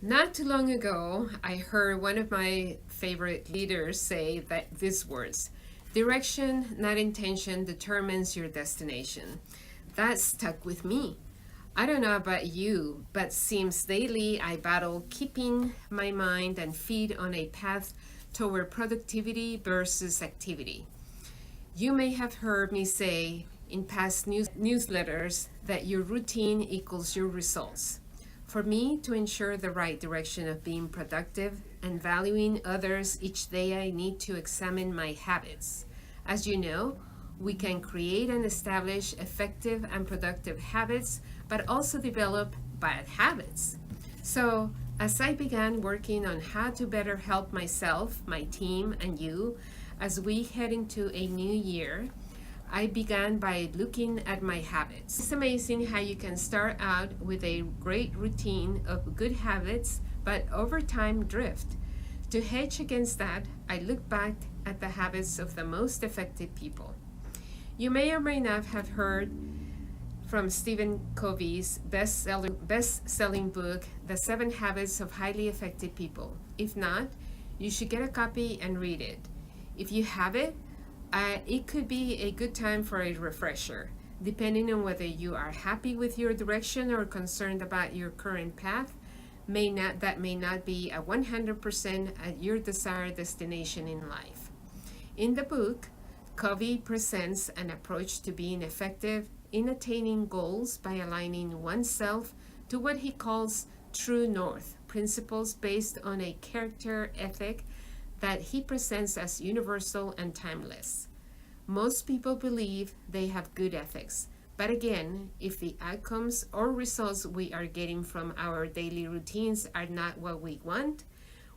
Not too long ago, I heard one of my favorite leaders say that these words: direction, not intention, determines your destination. That stuck with me. I don't know about you, but seems daily I battle keeping my mind and feet on a path toward productivity versus activity. You may have heard me say in past newsletters that your routine equals your results. For me to ensure the right direction of being productive and valuing others each day, I need to examine my habits. As you know, we can create and establish effective and productive habits, but also develop bad habits. So, as I began working on how to better help myself, my team, and you as we head into a new year, I began by looking at my habits. It's amazing how you can start out with a great routine of good habits, but over time drift. To hedge against that, I look back at the habits of the most effective people. You may or may not have heard from Stephen Covey's best-selling book, The 7 Habits of Highly Effective People. If not, you should get a copy and read it. If you have it, it could be a good time for a refresher, depending on whether you are happy with your direction or concerned about your current path. That may not be a 100% at your desired destination in life. In the book, Covey presents an approach to being effective in attaining goals by aligning oneself to what he calls true north, principles based on a character ethic that he presents as universal and timeless. Most people believe they have good ethics, but again, if the outcomes or results we are getting from our daily routines are not what we want,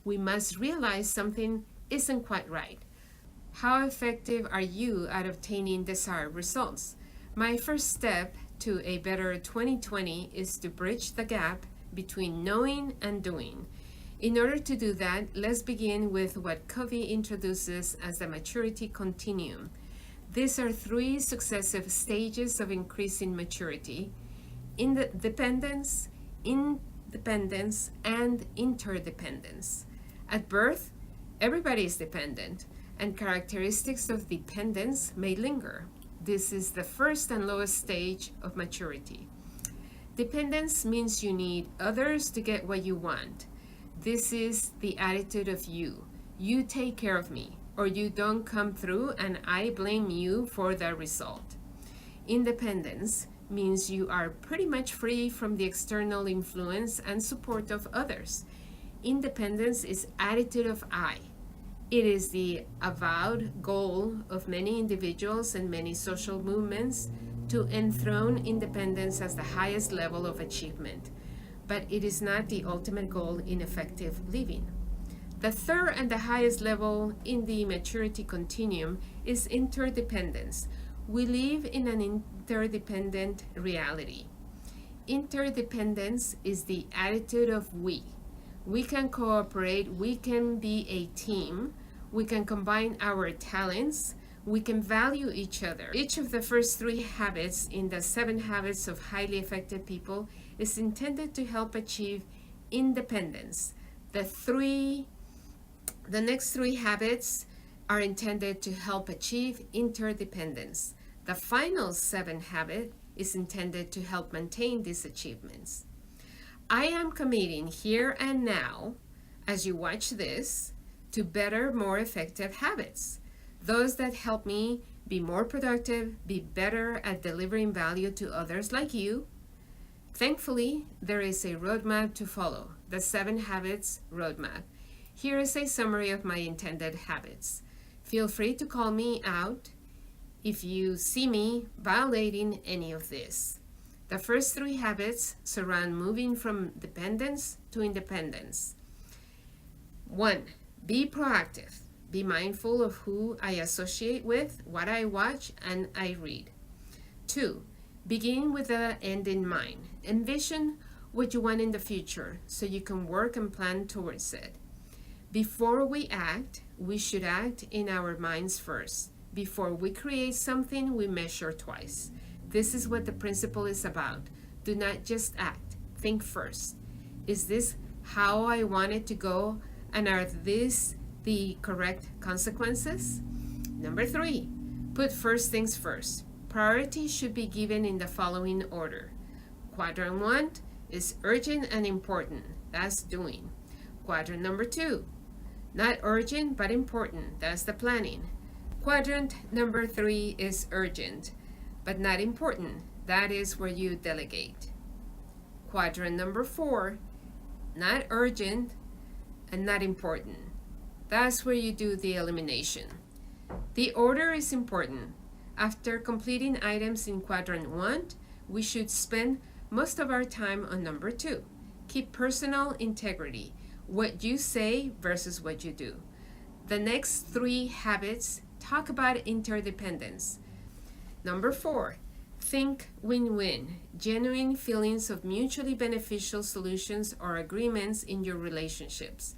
we must realize something isn't quite right. How effective are you at obtaining desired results? My first step to a better 2020 is to bridge the gap between knowing and doing. In order to do that, let's begin with what Covey introduces as the maturity continuum. These are 3 successive stages of increasing maturity: independence, and interdependence. At birth, everybody is dependent, and characteristics of dependence may linger. This is the first and lowest stage of maturity. Dependence means you need others to get what you want. This is the attitude of you. You take care of me, or you don't come through and I blame you for the result. Independence means you are pretty much free from the external influence and support of others. Independence is attitude of I. It is the avowed goal of many individuals and many social movements to enthrone independence as the highest level of achievement, but it is not the ultimate goal in effective living. The third and the highest level in the maturity continuum is interdependence. We live in an interdependent reality. Interdependence is the attitude of we. We can cooperate, we can be a team, we can combine our talents, we can value each other. Each of the first 3 habits in the 7 habits of highly effective people is intended to help achieve independence. The next 3 habits are intended to help achieve interdependence. The final 7 habit is intended to help maintain these achievements. I am committing here and now, as you watch this, to better, more effective habits. Those that help me be more productive, be better at delivering value to others like you. Thankfully, there is a roadmap to follow, the 7 Habits Roadmap. Here is a summary of my intended habits. Feel free to call me out if you see me violating any of this. The first 3 habits surround moving from dependence to independence. 1. Be proactive. Be mindful of who I associate with, what I watch, and I read. 2. Begin with the end in mind. Envision what you want in the future so you can work and plan towards it. Before we act, we should act in our minds first. Before we create something, we measure twice. This is what the principle is about. Do not just act. Think first. Is this how I want it to go, and are these the correct consequences? Number 3, put first things first. Priority should be given in the following order. Quadrant 1 is urgent and important. That's doing. Quadrant number 2, not urgent but important. That's the planning. Quadrant number 3 is urgent but not important. That is where you delegate. Quadrant number 4, not urgent and not important. That's where you do the elimination. The order is important. After completing items in quadrant 1, we should spend most of our time on number 2. Keep personal integrity, what you say versus what you do. The next 3 habits talk about interdependence. Number 4, think win-win, genuine feelings of mutually beneficial solutions or agreements in your relationships.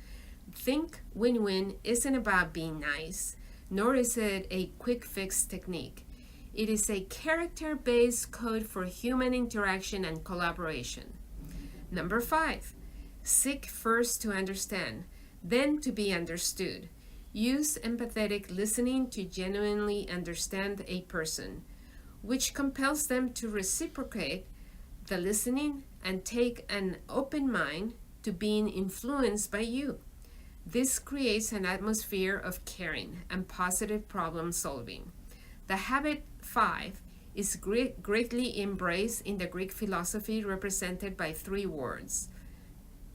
Think win-win isn't about being nice, nor is it a quick fix technique. It is a character-based code for human interaction and collaboration. Number 5, seek first to understand, then to be understood. Use empathetic listening to genuinely understand a person, which compels them to reciprocate the listening and take an open mind to being influenced by you. This creates an atmosphere of caring and positive problem solving. The habit 5 is greatly embraced in the Greek philosophy, represented by 3 words.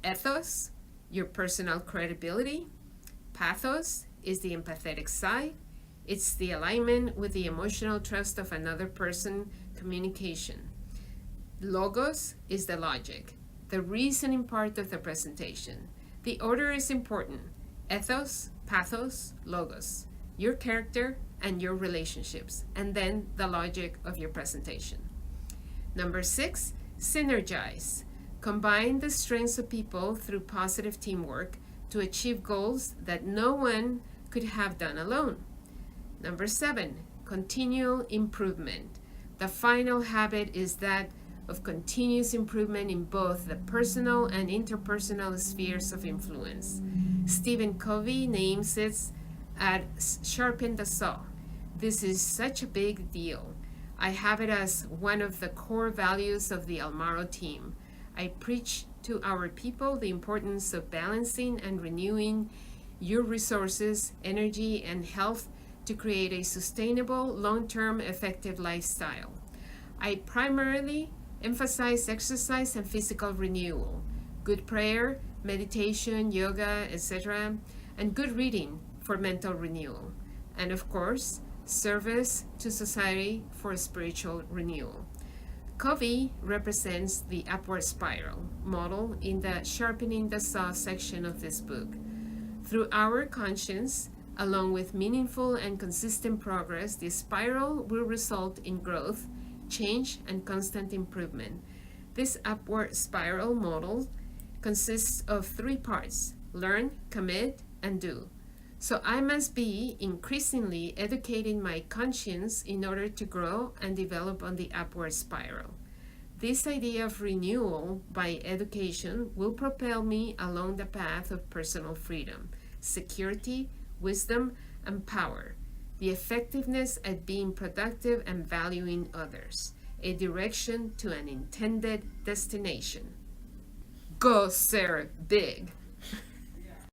Ethos, your personal credibility. Pathos is the empathetic side. It's the alignment with the emotional trust of another person, communication. Logos is the logic, the reasoning part of the presentation. The order is important. Ethos, pathos, logos, your character and your relationships, and then the logic of your presentation. Number 6, synergize. Combine the strengths of people through positive teamwork to achieve goals that no one could have done alone. Number 7, continual improvement. The final habit is that of continuous improvement in both the personal and interpersonal spheres of influence. Stephen Covey names it as sharpen the saw. This is such a big deal. I have it as one of the core values of the Almaro team. I preach to our people the importance of balancing and renewing your resources, energy, and health to create a sustainable, long-term, effective lifestyle. I primarily emphasize exercise and physical renewal, good prayer, meditation, yoga, etc., and good reading for mental renewal, and of course, service to society for spiritual renewal. Covey represents the upward spiral model in the sharpening the saw section of this book. Through our conscience, along with meaningful and consistent progress, the spiral will result in growth, change, and constant improvement. This upward spiral model consists of 3 parts: learn, commit, and do. So I must be increasingly educating my conscience in order to grow and develop on the upward spiral. This idea of renewal by education will propel me along the path of personal freedom, security, wisdom, and power, the effectiveness at being productive and valuing others, a direction to an intended destination. Go, Sarah, big!